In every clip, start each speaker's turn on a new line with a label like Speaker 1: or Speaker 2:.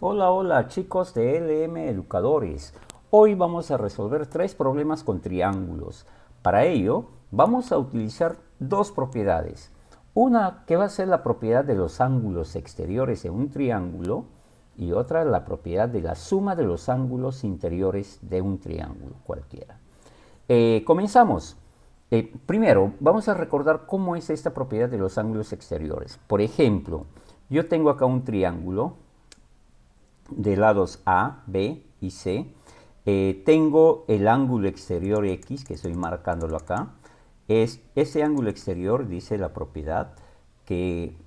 Speaker 1: Hola, hola chicos de LM Educadores. Hoy vamos a resolver tres problemas con triángulos. Para ello, vamos a utilizar dos propiedades. Una que va a ser la propiedad de los ángulos exteriores en un triángulo y otra la propiedad de la suma de los ángulos interiores de un triángulo cualquiera. Comenzamos. Primero, vamos a recordar cómo es esta propiedad de los ángulos exteriores. Por ejemplo, yo tengo acá un triángulo de lados A, B y C. Tengo el ángulo exterior X, que estoy marcándolo acá. Ese ángulo exterior, dice la propiedad, que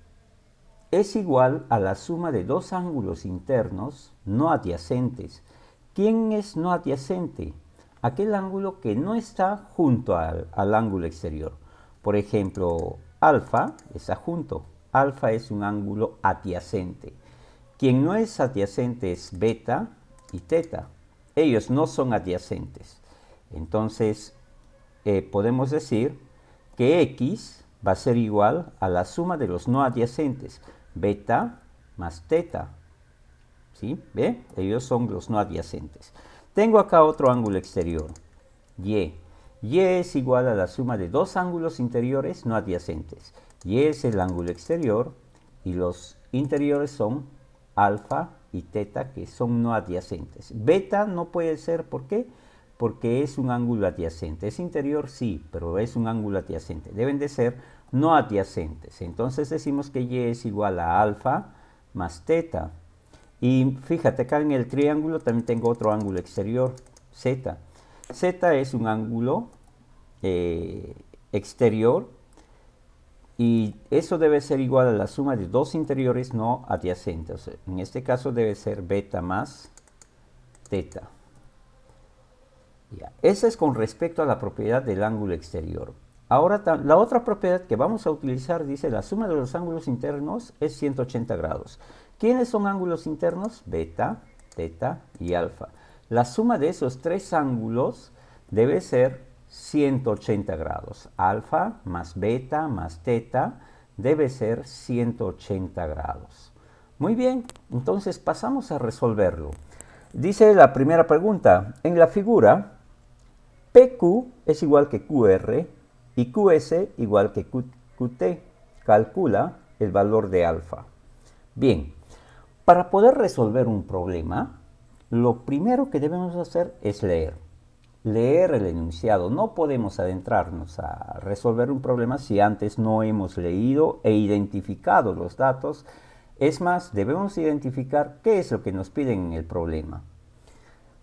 Speaker 1: es igual a la suma de dos ángulos internos no adyacentes. ¿Quién es no adyacente? Aquel ángulo que no está junto al ángulo exterior. Por ejemplo, alfa está junto. Alfa es un ángulo adyacente. Quien no es adyacente es beta y teta. Ellos no son adyacentes. Entonces, podemos decir que x va a ser igual a la suma de los no adyacentes. Beta más teta. ¿Sí? ¿Ve? Ellos son los no adyacentes. Tengo acá otro ángulo exterior. Y. Y es igual a la suma de dos ángulos interiores no adyacentes. Y es el ángulo exterior y los interiores son alfa y teta, que son no adyacentes. Beta no puede ser, ¿por qué? Porque es un ángulo adyacente. Es interior, sí, pero es un ángulo adyacente. Deben de ser no adyacentes. Entonces decimos que y es igual a alfa más teta. Y fíjate, acá en el triángulo también tengo otro ángulo exterior, z. Z es un ángulo exterior y eso debe ser igual a la suma de dos interiores no adyacentes. O sea, en este caso debe ser beta más teta. Ya. Esa es con respecto a la propiedad del ángulo exterior. Ahora, la otra propiedad que vamos a utilizar dice la suma de los ángulos internos es 180 grados. ¿Quiénes son ángulos internos? Beta, teta y alfa. La suma de esos tres ángulos debe ser 180 grados. Alfa más beta más teta debe ser 180 grados. Muy bien, entonces pasamos a resolverlo. Dice la primera pregunta, en la figura PQ es igual que QR y QS igual que QT. Calcula el valor de alfa. Bien, para poder resolver un problema, lo primero que debemos hacer es leer. Leer el enunciado. No podemos adentrarnos a resolver un problema si antes no hemos leído e identificado los datos. Es más, debemos identificar qué es lo que nos piden en el problema.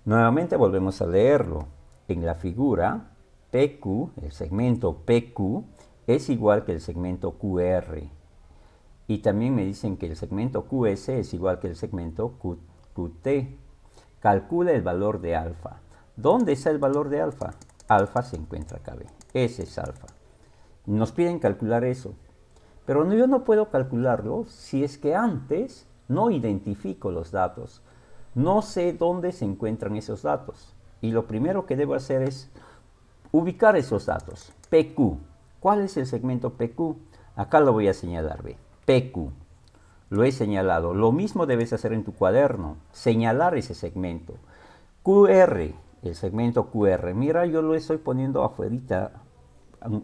Speaker 1: Nuevamente volvemos a leerlo. En la figura, PQ, el segmento PQ, es igual que el segmento QR. Y también me dicen que el segmento QS es igual que el segmento QT. Calcula el valor de alfa. ¿Dónde está el valor de alfa? Alfa se encuentra acá, ¿ve? Ese es alfa. Nos piden calcular eso. Pero yo no puedo calcularlo si es que antes no identifico los datos. No sé dónde se encuentran esos datos. Y lo primero que debo hacer es ubicar esos datos. PQ. ¿Cuál es el segmento PQ? Acá lo voy a señalar, ¿ve? PQ. Lo he señalado. Lo mismo debes hacer en tu cuaderno. Señalar ese segmento. QR. El segmento QR. Mira, yo lo estoy poniendo afuera.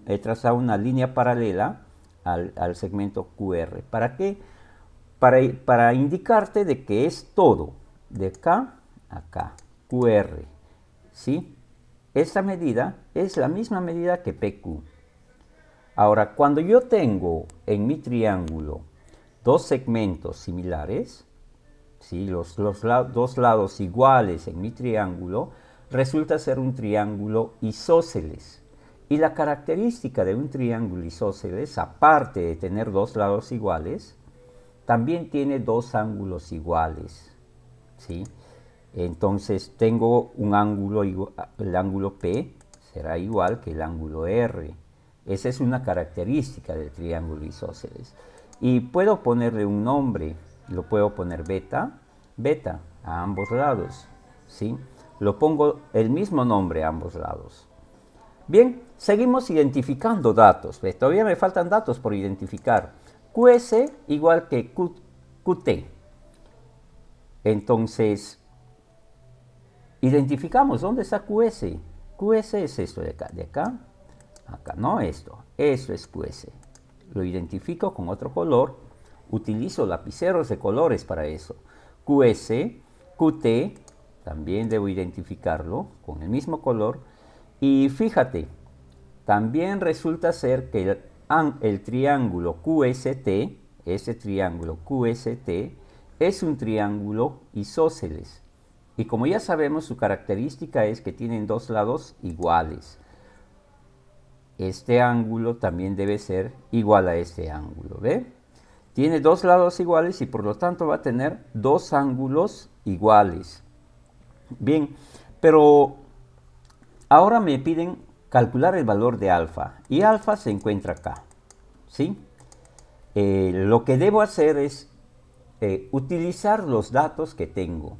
Speaker 1: He trazado una línea paralela al segmento QR. ¿Para qué? Para indicarte de que es todo. De acá a acá. QR. ¿Sí? Esta medida es la misma medida que PQ. Ahora, cuando yo tengo en mi triángulo dos segmentos similares, ¿sí? los dos lados iguales en mi triángulo, resulta ser un triángulo isósceles. Y la característica de un triángulo isósceles, aparte de tener dos lados iguales, también tiene dos ángulos iguales. ¿Sí? Entonces tengo un ángulo, el ángulo P será igual que el ángulo R. Esa es una característica del triángulo isósceles. Y puedo ponerle un nombre, lo puedo poner beta, beta a ambos lados. ¿Sí? Lo pongo el mismo nombre a ambos lados. Bien, seguimos identificando datos. ¿Ves? Todavía me faltan datos por identificar. QS igual que QT. Entonces, identificamos dónde está QS. QS es esto de acá, acá, no esto. Eso es QS. Lo identifico con otro color. Utilizo lapiceros de colores para eso. QS, QT, también debo identificarlo con el mismo color. Y fíjate, también resulta ser que el triángulo QST, ese triángulo QST, es un triángulo isósceles. Y como ya sabemos, su característica es que tienen dos lados iguales. Este ángulo también debe ser igual a este ángulo, ¿ve? Tiene dos lados iguales y por lo tanto va a tener dos ángulos iguales. Bien, pero ahora me piden calcular el valor de alfa. Y alfa se encuentra acá, ¿sí? Lo que debo hacer es utilizar los datos que tengo.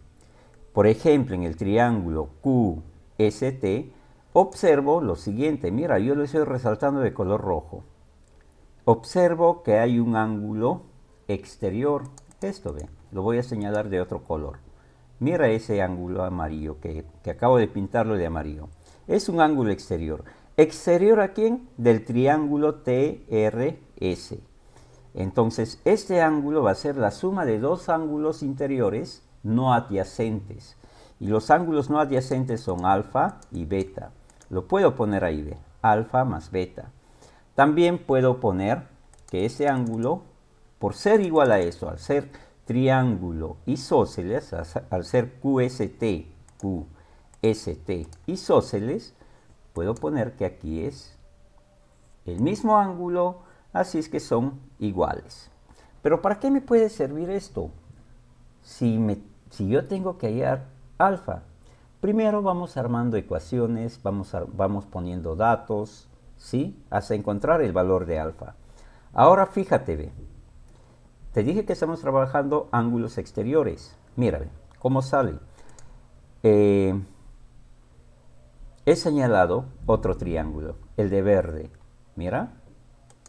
Speaker 1: Por ejemplo, en el triángulo QST, observo lo siguiente. Mira, yo lo estoy resaltando de color rojo. Observo que hay un ángulo exterior. Esto, ve, lo voy a señalar de otro color. Mira ese ángulo amarillo que acabo de pintarlo de amarillo. Es un ángulo exterior. ¿Exterior a quién? Del triángulo TRS. Entonces, este ángulo va a ser la suma de dos ángulos interiores no adyacentes. Y los ángulos no adyacentes son alfa y beta. Lo puedo poner ahí, ve, alfa más beta. También puedo poner que ese ángulo, por ser igual a eso, al ser triángulo isósceles, al ser QST isósceles, puedo poner que aquí es el mismo ángulo, así es que son iguales. Pero ¿para qué me puede servir esto? Si yo tengo que hallar alfa, primero vamos armando ecuaciones, vamos poniendo datos, ¿sí? Hasta encontrar el valor de alfa. Ahora fíjate, ve. Te dije que estamos trabajando ángulos exteriores. Mira, ve, cómo sale. He señalado otro triángulo, el de verde. Mira,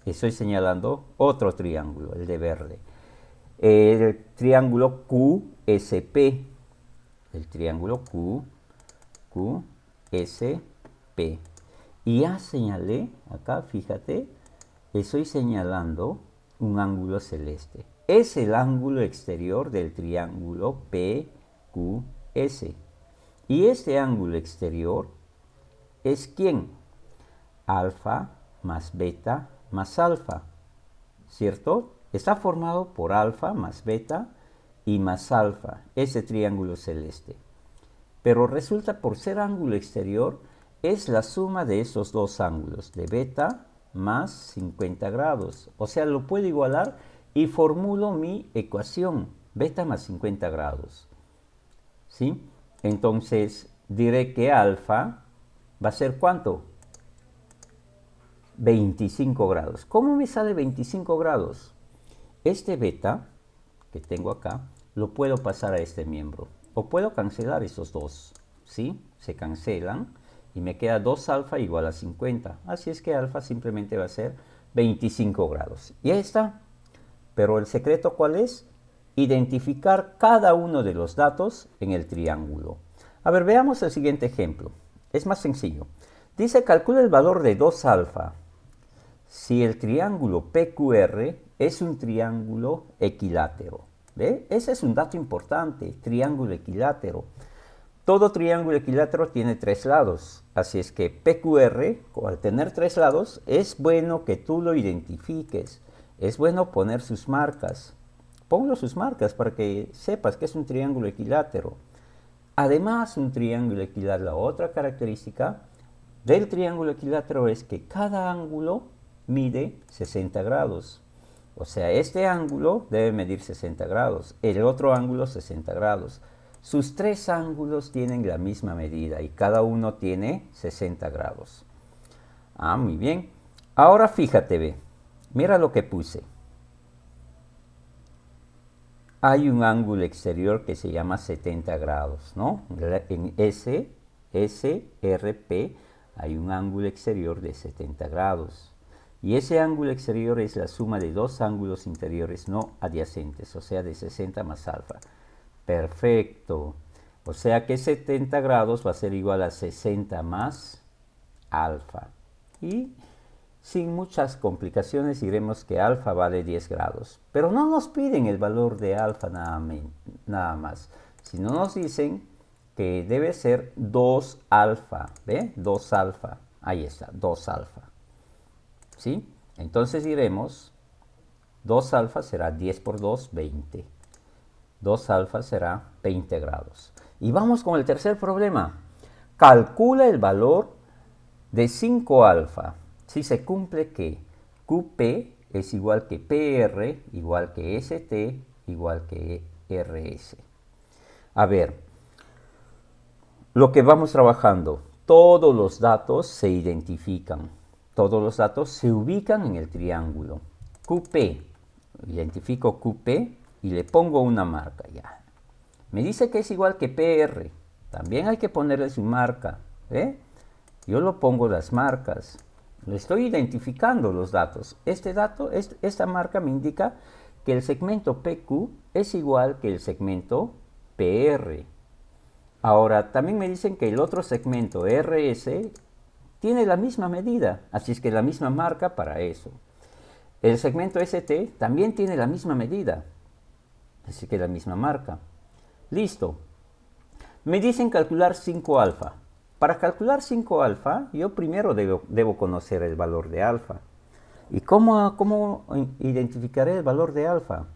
Speaker 1: estoy señalando otro triángulo, el de verde. El triángulo QSP. El triángulo QSP. Y ya señalé, acá fíjate, estoy señalando un ángulo celeste. Es el ángulo exterior del triángulo PQS. Y este ángulo exterior es ¿quién? Alfa más beta más alfa, ¿cierto? Está formado por alfa más beta y más alfa, ese triángulo celeste. Pero resulta, por ser ángulo exterior, es la suma de esos dos ángulos, de beta más 50 grados. O sea, lo puedo igualar y formulo mi ecuación, beta más 50 grados. ¿Sí? Entonces, diré que alfa va a ser ¿cuánto? 25 grados. ¿Cómo me sale 25 grados? Este beta que tengo acá, lo puedo pasar a este miembro. O puedo cancelar esos dos, ¿sí? Se cancelan y me queda 2 alfa igual a 50. Así es que alfa simplemente va a ser 25 grados. Y ahí está. Pero el secreto, ¿cuál es? Identificar cada uno de los datos en el triángulo. A ver, veamos el siguiente ejemplo. Es más sencillo. Dice, calcula el valor de 2 alfa si el triángulo PQR es un triángulo equilátero. ¿Ve? Ese es un dato importante, triángulo equilátero. Todo triángulo equilátero tiene 3 lados, así es que PQR, al tener 3 lados, es bueno que tú lo identifiques, es bueno poner sus marcas. Ponlo sus marcas para que sepas que es un triángulo equilátero. Además, un triángulo equilátero, la otra característica del triángulo equilátero es que cada ángulo mide 60 grados. O sea, este ángulo debe medir 60 grados, el otro ángulo 60 grados. Sus 3 ángulos tienen la misma medida y cada uno tiene 60 grados. Ah, muy bien. Ahora fíjate, ve. Mira lo que puse. Hay un ángulo exterior que se llama 70 grados, ¿no? En SRP hay un ángulo exterior de 70 grados. Y ese ángulo exterior es la suma de dos ángulos interiores no adyacentes, o sea, de 60 más alfa. Perfecto. O sea que 70 grados va a ser igual a 60 más alfa. Y sin muchas complicaciones diremos que alfa vale 10 grados. Pero no nos piden el valor de alfa nada más. Sino nos dicen que debe ser 2 alfa. ¿Ve? 2 alfa. Ahí está, 2 alfa. ¿Sí? Entonces diremos 2 alfa será 10 por 2, 20. 2 alfa será 20 grados. Y vamos con el tercer problema. Calcula el valor de 5 alfa si se cumple que QP es igual que PR, igual que ST, igual que RS. A ver, lo que vamos trabajando, todos los datos se identifican, todos los datos se ubican en el triángulo. QP, identifico QP y le pongo una marca ya. Me dice que es igual que PR, también hay que ponerle su marca, ¿eh? Yo lo pongo las marcas, le estoy identificando los datos. Esta marca me indica que el segmento PQ es igual que el segmento PR. Ahora, también me dicen que el otro segmento RS tiene la misma medida, así es que la misma marca para eso. El segmento ST también tiene la misma medida, así que la misma marca. Listo. Me dicen calcular 5 alfa. Para calcular 5 alfa, yo primero debo conocer el valor de alfa. ¿Y cómo identificaré el valor de alfa?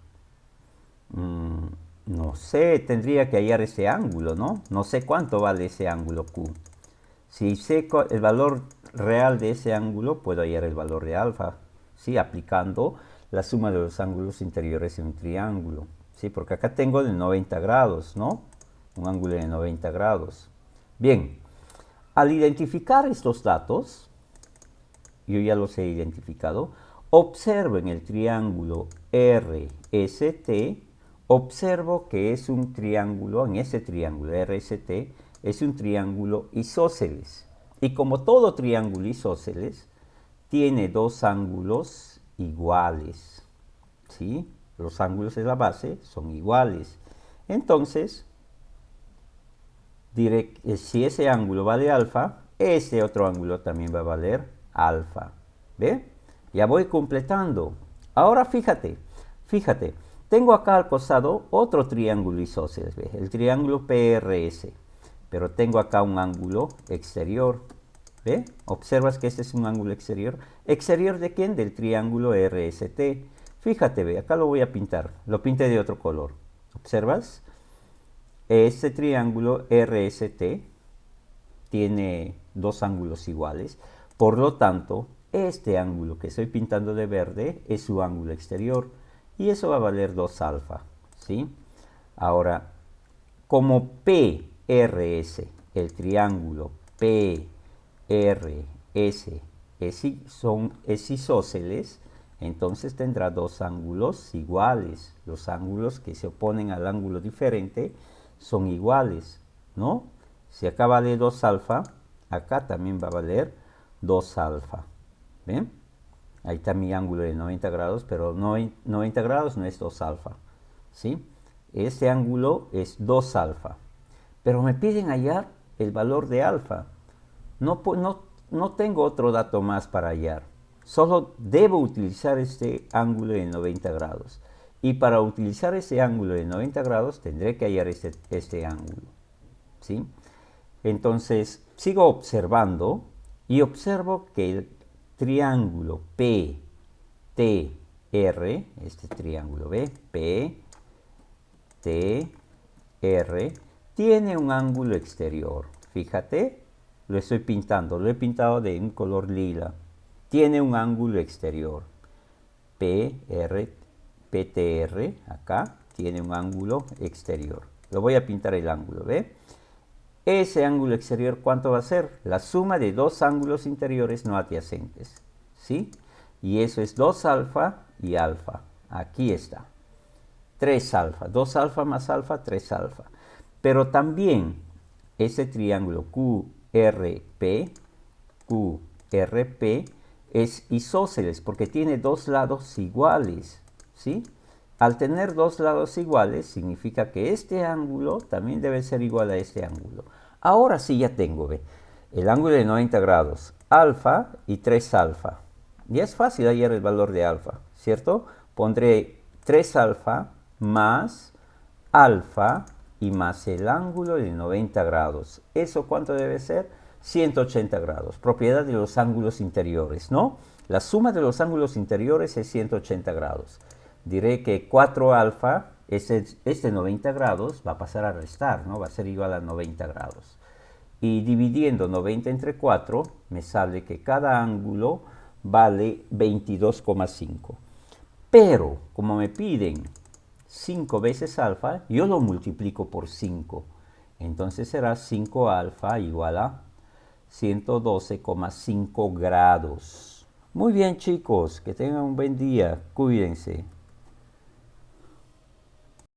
Speaker 1: No sé, tendría que hallar ese ángulo, ¿no? No sé cuánto vale ese ángulo Q. Si sé el valor real de ese ángulo, puedo hallar el valor de alfa, ¿sí? Aplicando la suma de los ángulos interiores en un triángulo, ¿sí? Porque acá tengo de 90 grados, ¿no? Un ángulo de 90 grados. Bien, al identificar estos datos, yo ya los he identificado, observo en el triángulo RST, observo que es un triángulo, en ese triángulo RST, es un triángulo isósceles. Y como todo triángulo isósceles, tiene dos ángulos iguales, ¿sí? Los ángulos de la base son iguales. Entonces, diré que si ese ángulo vale alfa, ese otro ángulo también va a valer alfa. ¿Ve? Ya voy completando. Ahora fíjate, tengo acá al costado otro triángulo isósceles, ¿ve? El triángulo PRS, pero tengo acá un ángulo exterior. ¿Ve? Observas que este es un ángulo exterior. ¿Exterior de quién? Del triángulo RST. Fíjate, ve, acá lo voy a pintar. Lo pinté de otro color. ¿Observas? Este triángulo RST tiene dos ángulos iguales. Por lo tanto, este ángulo que estoy pintando de verde es su ángulo exterior. Y eso va a valer 2 alfa. ¿Sí? Ahora, como PRS, el triángulo PRS es isósceles, entonces tendrá dos ángulos iguales. Los ángulos que se oponen al ángulo diferente son iguales, ¿no? Si acá vale 2 alfa, acá también va a valer 2 alfa. ¿Ven? Ahí está mi ángulo de 90 grados, pero 90 grados no es 2 alfa, ¿sí? Este ángulo es 2 alfa. Pero me piden hallar el valor de alfa. No tengo otro dato más para hallar. Solo debo utilizar este ángulo de 90 grados. Y para utilizar ese ángulo de 90 grados tendré que hallar este ángulo, ¿sí? Entonces sigo observando y observo que el triángulo PTR, este triángulo PTR, tiene un ángulo exterior. Fíjate, lo estoy pintando, lo he pintado de un color lila. Tiene un ángulo exterior. PTR, acá, tiene un ángulo exterior. Lo voy a pintar el ángulo, ¿ve? Ese ángulo exterior, ¿cuánto va a ser? La suma de dos ángulos interiores no adyacentes, ¿sí? Y eso es 2 alfa y alfa. Aquí está. 3 alfa. 2 alfa más alfa, 3 alfa. Pero también ese triángulo QRP es isósceles porque tiene dos lados iguales, ¿sí? Al tener dos lados iguales, significa que este ángulo también debe ser igual a este ángulo. Ahora sí ya tengo, ¿ve? El ángulo de 90 grados, alfa y 3 alfa. Ya es fácil hallar el valor de alfa, ¿cierto? Pondré 3 alfa más alfa y más el ángulo de 90 grados. ¿Eso cuánto debe ser? 180 grados. Propiedad de los ángulos interiores, ¿no? La suma de los ángulos interiores es 180 grados. Diré que 4 alfa, este 90 grados, va a pasar a restar, ¿no? Va a ser igual a 90 grados. Y dividiendo 90 entre 4, me sale que cada ángulo vale 22,5. Pero, como me piden 5 veces alfa, yo lo multiplico por 5. Entonces será 5 alfa igual a 112,5 grados. Muy bien, chicos, que tengan un buen día. Cuídense.